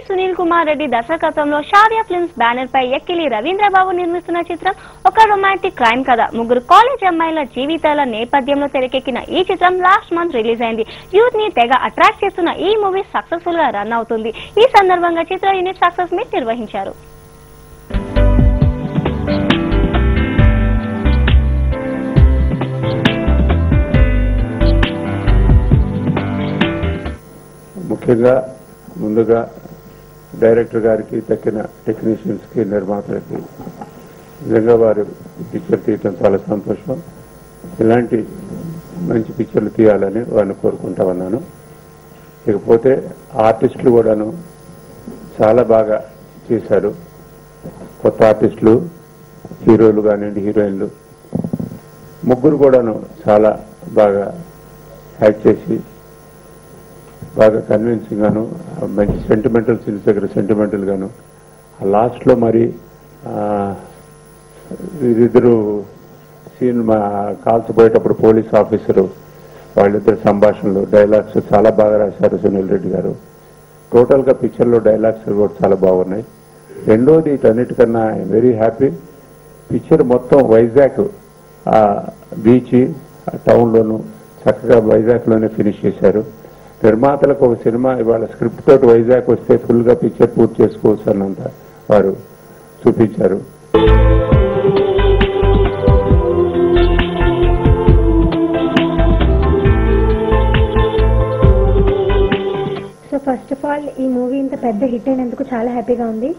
సునీల్ కుమార్ రెడ్డి దర్శకత్వంలో షావ్య films banner పై ఎక్కిలి రవీంద్రబాబు నిర్మిస్తున్న చిత్రం ఒక రొమాంటిక్ క్రైమ్ కథ. ముగ్గురు కాలేజ్ అమ్మాయిల జీవితాల నేపథ్యంలో తెరకెక్కిన ఈ చిత్రం లాస్ట్ మంత్ రిలీజ్ అయింది. యూత్ ని తెగ అట్రాక్ట్ చేస్తున్న ఈ మూవీ సక్సెస్ఫుల్ గా రన్ అవుతుంది. ఈ సందర్భంగా చిత్ర యూనిట్ సక్సెస్ మీట్ నిర్వహించారు. ముఖ్యంగా ముందుగా డైరెక్టర్ గారికి, తక్కిన టెక్నీషియన్స్కి, నిర్మాతలకి నిజంగా వారు పిక్చర్ తీయటం చాలా సంతోషం. ఇలాంటి మంచి పిక్చర్లు తీయాలని వారిని కోరుకుంటా ఉన్నాను. ఇకపోతే ఆర్టిస్టులు కూడాను చాలా బాగా చేశారు. కొత్త ఆర్టిస్టులు, హీరోలు కానివ్వండి, హీరోయిన్లు ముగ్గురు కూడాను చాలా బాగా యాక్ట్ చేసి బాగా కన్విన్సింగ్ గాను, మంచి సెంటిమెంటల్ సీన్స్ దగ్గర సెంటిమెంటల్ గాను, లాస్ట్లో మరి వీరిద్దరు సీన్ కాల్చిపోయేటప్పుడు పోలీస్ ఆఫీసరు వాళ్ళిద్దరు సంభాషణలు, డైలాగ్స్ చాలా బాగా రాశారు సునీల్ రెడ్డి గారు. టోటల్గా పిక్చర్లో డైలాగ్స్ కూడా చాలా బాగున్నాయి. రెండోది వీటన్నిటికన్నా ఐఎమ్ వెరీ హ్యాపీ, పిక్చర్ మొత్తం వైజాగ్ బీచ్ టౌన్లోను చక్కగా వైజాగ్లోనే ఫినిష్ చేశారు. నిర్మాతలకు ఒక సినిమా ఇవాళ స్క్రిప్ట్ తోటి వైజాగ్ వస్తే ఫుల్గా పిక్చర్ పూర్తి చేసుకోవచ్చు అన్నంత వారు చూపించారు. సో ఫస్ట్ ఆఫ్ ఆల్ ఈ మూవీ ఇంత పెద్ద హిట్ అయినందుకు చాలా హ్యాపీగా ఉంది.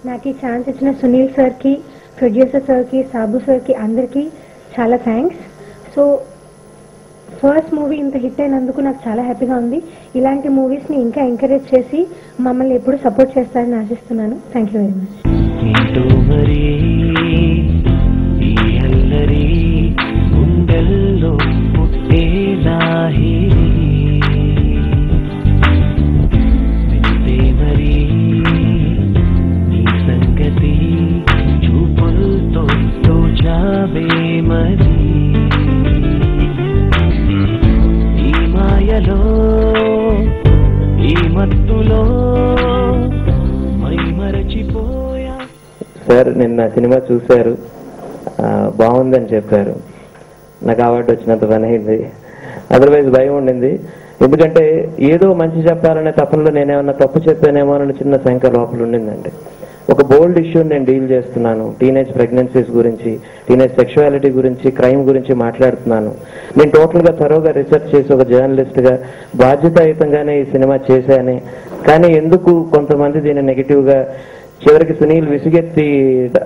నాకు ఈ ఛాన్స్ ఇచ్చిన సునీల్ సార్కి, ప్రొడ్యూసర్ సార్కి, సాబు సార్కి అందరికీ చాలా థ్యాంక్స్. సో ఫస్ట్ మూవీ ఇంత హిట్ అయినందుకు నాకు చాలా హ్యాపీగా ఉంది. ఇలాంటి మూవీస్ని ఇంకా ఎంకరేజ్ చేసి మమ్మల్ని ఎప్పుడు సపోర్ట్ చేస్తారని ఆశిస్తున్నాను. Thank you very much. Sir నిన్న సినిమా చూశారు, బాగుందని చెప్పారు. నాకు అవార్డు వచ్చినంత పని అయింది. అదర్వైజ్ భయం ఉండింది. ఎందుకంటే ఏదో మంచి చెప్పాలనే తపనలో నేనేమన్నా తప్పు చెప్పానేమో అని చిన్న శంక లోపల ఉండిందండి. ఒక బోల్డ్ ఇష్యూని నేను డీల్ చేస్తున్నాను. టీనేజ్ ప్రెగ్నెన్సీస్ గురించి, టీనేజ్ సెక్షువాలిటీ గురించి, క్రైమ్ గురించి మాట్లాడుతున్నాను. నేను టోటల్గా థరోగా రీసెర్చ్ చేసి ఒక జర్నలిస్ట్గా బాధ్యతాయుతంగానే ఈ సినిమా చేశాను. కానీ ఎందుకు కొంతమంది దీన్ని నెగిటివ్గా, చివరికి సునీల్ విసిగెత్తి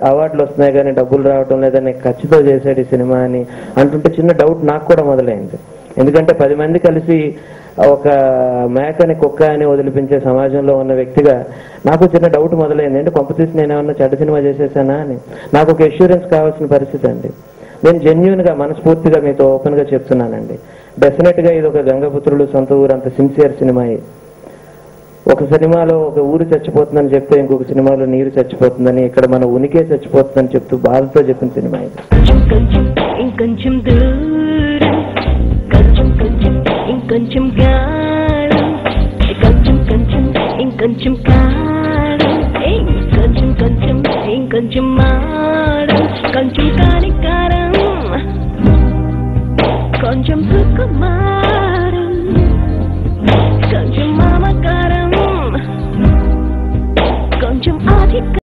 అవార్డులు వస్తున్నాయి కానీ డబ్బులు రావటం లేదని ఖచ్చితంగా చేశాడు ఈ సినిమా అని అంటుంటే చిన్న డౌట్ నాకు కూడా మొదలైంది. ఎందుకంటే 10 మంది కలిసి ఒక మేకని, కుక్క అని వదిలిపించే సమాజంలో ఉన్న వ్యక్తిగా నాకు చిన్న డౌట్ మొదలైంది. అంటే కొంపతీసి నేనేమన్నా చెడ్డ సినిమా చేసేసానా అని నాకు ఒక అష్యూరెన్స్ కావాల్సిన పరిస్థితి అండి. నేను జెన్యూన్గా, మనస్ఫూర్తిగా మీతో ఓపెన్గా చెప్తున్నానండి. డెఫినెట్గా ఇది ఒక గంగపుత్రులు సొంత ఊరు అంత సిన్సియర్ సినిమా. ఒక సినిమాలో ఒక ఊరు చచ్చిపోతుందని చెప్తే ఇంకొక సినిమాలో నీరు చచ్చిపోతుందని, ఇక్కడ మన ఉనికే చచ్చిపోతుందని చెప్తూ బాధతో చెప్పిన సినిమా ఇది. కొంచెం సుకుమారం, కొంచెం మామకారం, కొంచెం ఆధిక